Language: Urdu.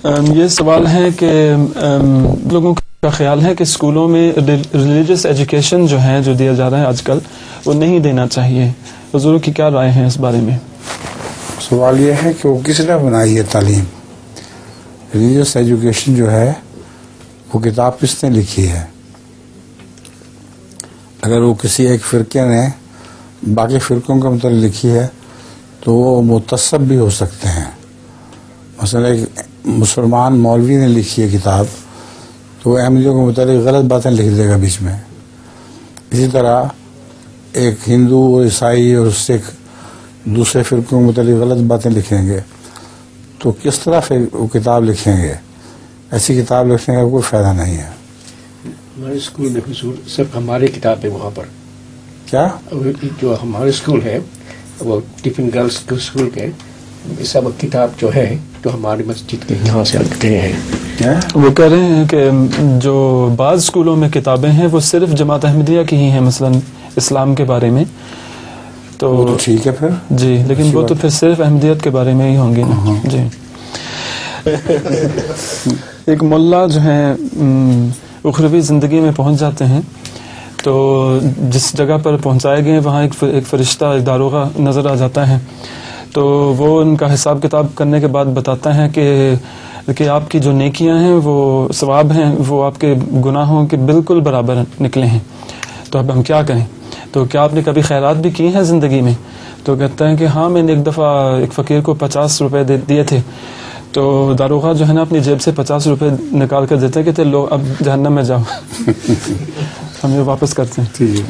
یہ سوال ہے کہ لوگوں کا خیال ہے کہ اسکولوں میں ریلیجس ایجوکیشن جو ہے جو دیا جا رہا ہے آج کل وہ نہیں دینا چاہیے. حضور کی کیا رائے ہے اس بارے میں؟ سوال یہ ہے کہ وہ کس نے بنائی ہے تعلیم؟ ریلیجس ایجوکیشن جو ہے وہ کتاب کس نے لکھی ہے؟ اگر وہ کسی ایک فرقے نے باقی فرقوں کے متعلق لکھی ہے تو وہ متصب بھی ہو سکتے ہیں. مثلا ایک مسلمان مولوی نے لکھی ہے کتاب تو وہ احمدیوں کے متعلق غلط باتیں لکھ دے گا بیچ میں. اسی طرح ایک ہندو اور عیسائی اور سکھ دوسرے فرقوں کے متعلق غلط باتیں لکھیں گے تو کس طرح وہ کتاب لکھیں گے؟ ایسی کتاب لکھنے کا کوئی فائدہ نہیں ہے. ہمارے اسکول میں حضور صرف ہماری کتاب ہے وہاں پر. کیا جو ہمارے اسکول ہے وہ ٹفن گرلس اسکول کے سب کتاب جو ہے جو ہماری مسجد کے یہاں سے گئے ہیں. وہ کہہ رہے ہیں کہ جو بعض اسکولوں میں کتابیں ہیں وہ صرف جماعت احمدیہ کی ہی ہیں، مثلا اسلام کے بارے میں. تو ٹھیک ہے پھر جی، لیکن وہ تو پھر صرف احمدیت کے بارے میں ہی ہوں گی نا. جی. ایک ملا جو ہے اخروی زندگی میں پہنچ جاتے ہیں تو جس جگہ پر پہنچائے گئے وہاں ایک فرشتہ، ایک داروغہ نظر آ جاتا ہے تو وہ ان کا حساب کتاب کرنے کے بعد بتاتا ہے کہ آپ کی جو نیکیاں ہیں وہ ثواب ہیں وہ آپ کے گناہوں کے بالکل برابر نکلے ہیں. تو اب ہم کیا کریں؟ تو کیا آپ نے کبھی خیرات بھی کی ہیں زندگی میں؟ تو کہتا ہے کہ ہاں، میں نے ایک دفعہ ایک فقیر کو 50 روپے دیے تھے. تو داروغہ جو ہے نا اپنی جیب سے 50 روپے نکال کر دیتے ہیں، کہتے لو اب جہنم میں جاؤ. ہم یہ واپس کرتے ہیں. ٹھیک ہے.